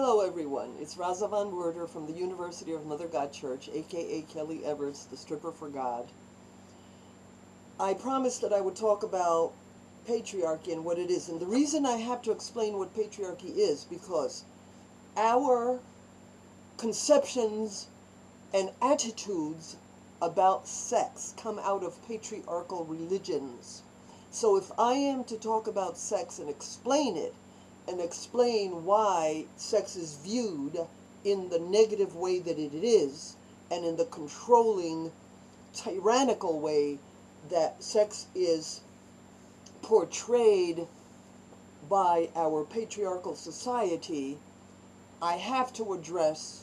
Hello everyone, it's Raza Von Werder from the University of Mother God Church, aka Kelly Everts, the stripper for God. I promised that I would talk about patriarchy and what it is, and the reason I have to explain what patriarchy is because our conceptions and attitudes about sex come out of patriarchal religions. So if I am to talk about sex and explain it, and explain why sex is viewed in the negative way that it is, and in the controlling, tyrannical way that sex is portrayed by our patriarchal society, I have to address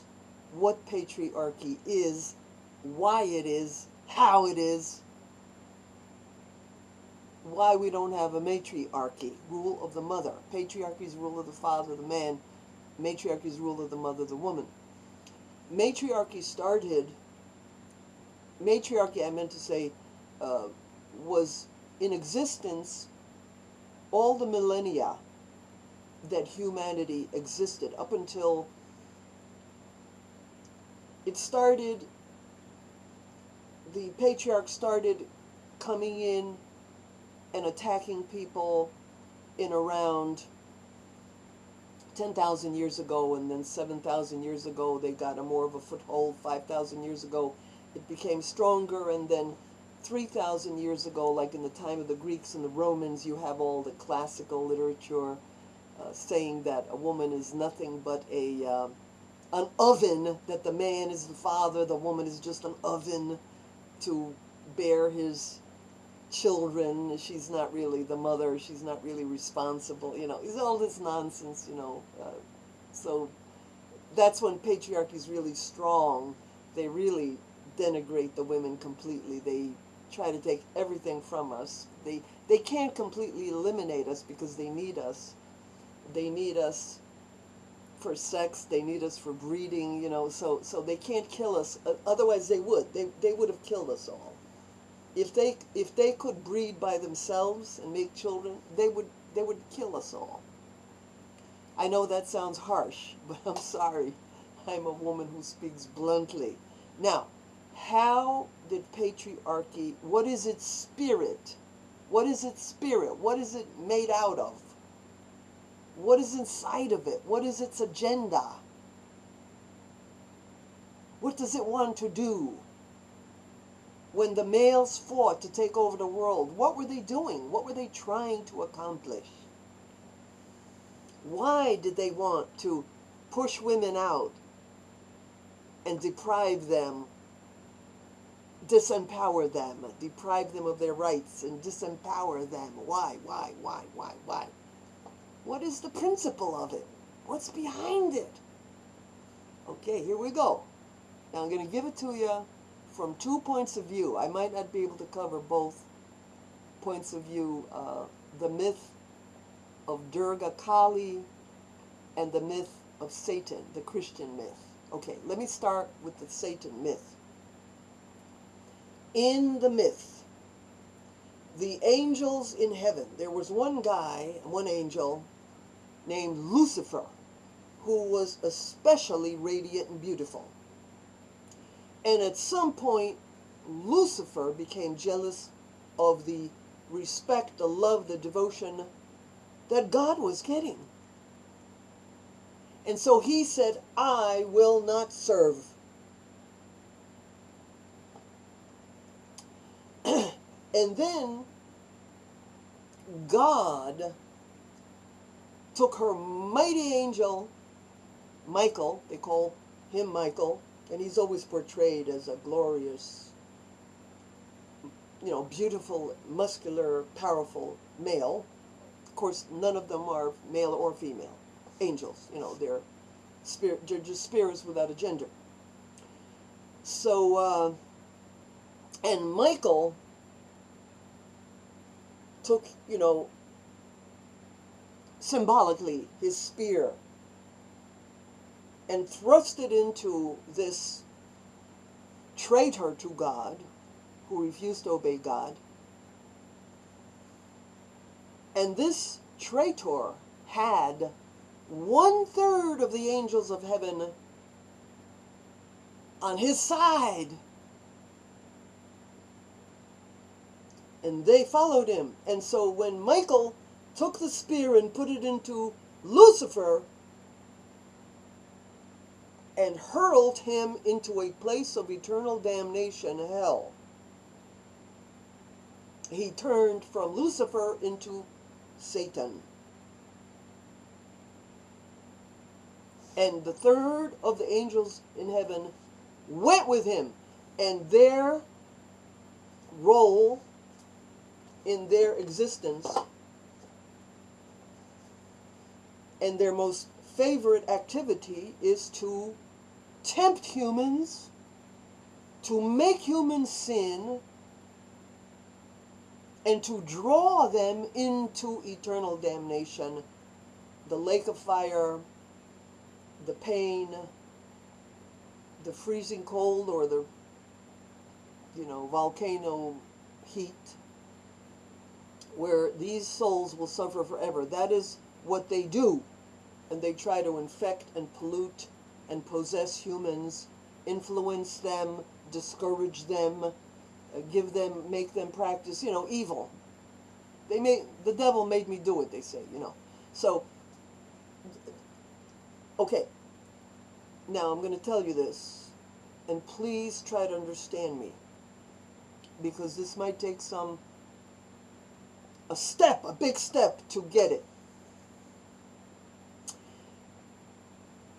what patriarchy is, why it is, how it is, why we don't have a matriarchy, rule of the mother. Patriarchy's rule of the father, the man. Matriarchy's rule of the mother, the woman. Matriarchy, I meant to say, was in existence all the millennia that humanity existed, up until it started, the patriarchs started coming in and attacking people in around 10,000 years ago, and then 7,000 years ago they got more of a foothold. 5,000 years ago it became stronger, and then 3,000 years ago, like in the time of the Greeks and the Romans, you have all the classical literature saying that a woman is nothing but an oven, that the man is the father, the woman is just an oven to bear his children. She's not really the mother, she's not really responsible, it's all this nonsense, so that's when patriarchy is really strong. They really denigrate the women completely. They try to take everything from us. They can't completely eliminate us because they need us. They need us for sex, they need us for breeding, so they can't kill us, otherwise they would have killed us all. If they could breed by themselves and make children, they would kill us all. I know that sounds harsh, but I'm sorry. I'm a woman who speaks bluntly. Now, how did patriarchy, what is its spirit? What is its spirit? What is it made out of? What is inside of it? What is its agenda? What does it want to do? When the males fought to take over the world, what were they doing? What were they trying to accomplish? Why did they want to push women out and deprive them, disempower them, deprive them of their rights and disempower them? Why? What is the principle of it? What's behind it? Okay, here we go. Now I'm going to give it to you from 2 points of view. I might not be able to cover both points of view, the myth of Durga Kali and the myth of Satan, the Christian myth. Okay, let me start with the Satan myth. In the myth, the angels in heaven, there was one angel named Lucifer, who was especially radiant and beautiful. And at some point, Lucifer became jealous of the respect, the love, the devotion that God was getting. And so he said, I will not serve. And then God took her mighty angel, Michael, they call him Michael, and he's always portrayed as a glorious, beautiful, muscular, powerful male. Of course, none of them are male or female angels. They're just spirits without a gender. So, and Michael took, symbolically his spear and thrust it into this traitor to God, who refused to obey God. And this traitor had 1/3 of the angels of heaven on his side. And they followed him. And so when Michael took the spear and put it into Lucifer and hurled him into a place of eternal damnation, hell, he turned from Lucifer into Satan. And the 1/3 of the angels in heaven went with him, and their role in their existence and their most favorite activity is to tempt humans, to make humans sin, and to draw them into eternal damnation, the lake of fire, the pain, the freezing cold, or the, volcano heat, where these souls will suffer forever. That is what they do. And they try to infect and pollute and possess humans, influence them, discourage them, make them practice, evil. The devil made me do it, they say, So, okay. Now I'm going to tell you this, and please try to understand me, because this might take a big step to get it.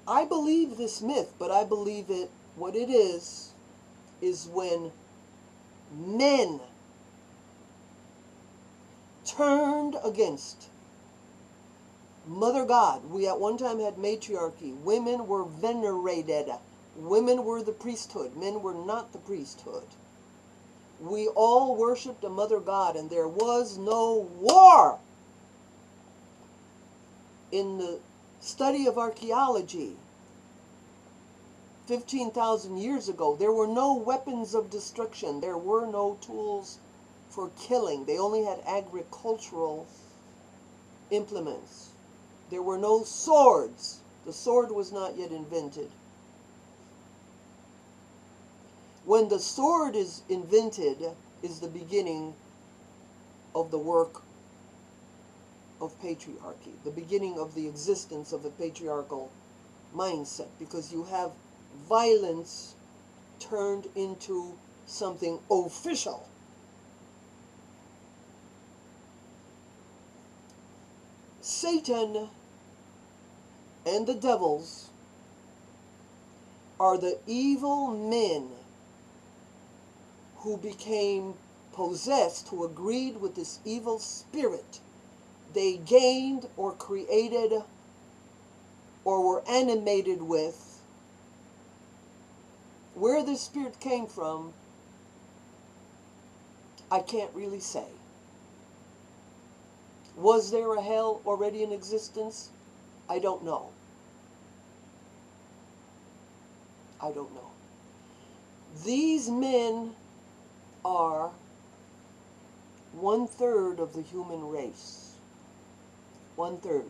I believe this myth, but I believe what it is when men turned against Mother God. We at one time had matriarchy. Women were venerated. Women were the priesthood. Men were not the priesthood. We all worshipped a Mother God, and there was no war. In the study of archaeology, 15,000 years ago, there were no weapons of destruction. There were no tools for killing. They only had agricultural implements. There were no swords. The sword was not yet invented. When the sword is invented is the beginning of the work of patriarchy, the beginning of the existence of the patriarchal mindset, because you have violence turned into something official. Satan and the devils are the evil men who became possessed, who agreed with this evil spirit they gained or created or were animated with. Where this spirit came from, I can't really say. Was there a hell already in existence? I don't know. I don't know. These men are 1/3 of the human race. 1/3.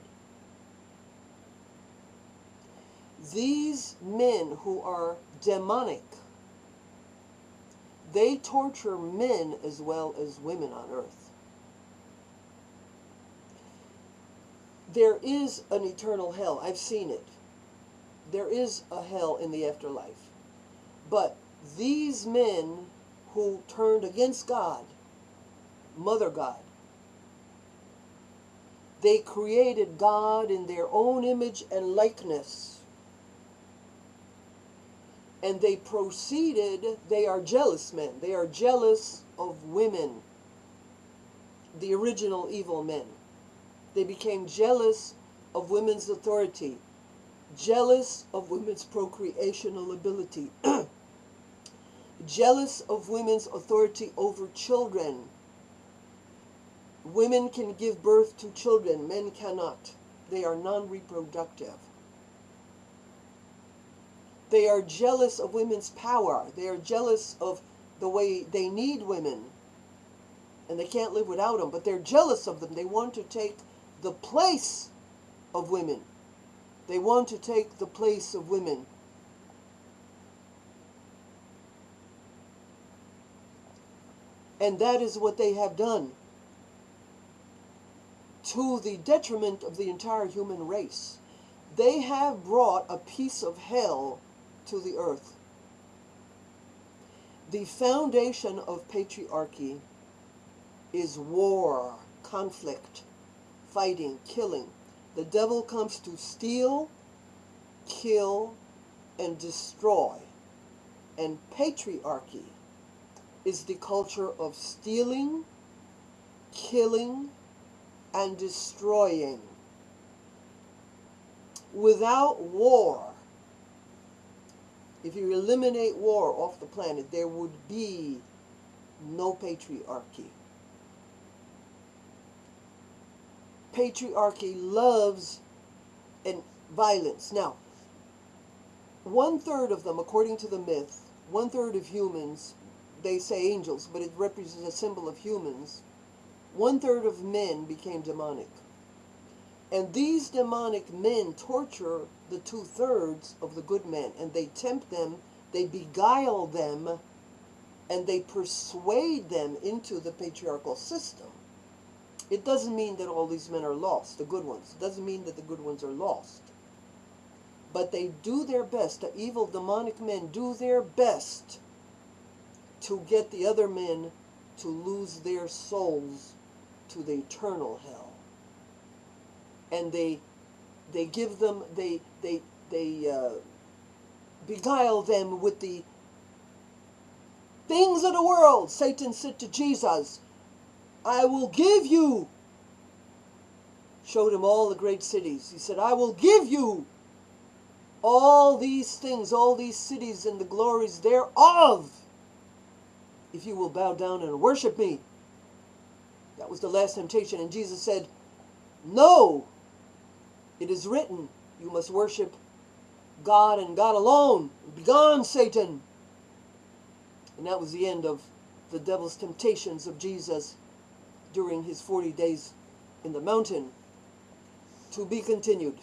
These men who are demonic, they torture men as well as women on earth. There is an eternal hell. I've seen it. There is a hell in the afterlife. But these men who turned against God, Mother God, they created God in their own image and likeness. And they proceeded, they are jealous men. They are jealous of women, the original evil men. They became jealous of women's authority, jealous of women's procreational ability, jealous of women's authority over children. Women can give birth to children, men cannot. They are non-reproductive. They are jealous of women's power. They are jealous of the way they need women, and they can't live without them, but they're jealous of them. They want to take the place of women. They want to take the place of women. And that is what they have done, to the detriment of the entire human race. They have brought a piece of hell to the earth. The foundation of patriarchy is war, conflict, fighting, killing. The devil comes to steal, kill, and destroy. And patriarchy is the culture of stealing, killing, and destroying. Without war, if you eliminate war off the planet, there would be no patriarchy. Patriarchy loves and violence. Now, 1/3 of them, according to the myth, 1/3 of humans, they say angels, but it represents a symbol of humans. 1/3 of men became demonic. And these demonic men torture the 2/3 of the good men, and they tempt them, they beguile them, and they persuade them into the patriarchal system. It doesn't mean that all these men are lost, the good ones. It doesn't mean that the good ones are lost. But they do their best, the evil demonic men do their best to get the other men to lose their souls to the eternal hell. And they give them, they beguile them with the things of the world. Satan said to Jesus, I will give you, showed him all the great cities. He said, I will give you all these things, all these cities and the glories thereof, if you will bow down and worship me. That was the last temptation. And Jesus said, no, it is written, you must worship God and God alone. Begone, Satan. And that was the end of the devil's temptations of Jesus during his 40 days in the mountain. To be continued.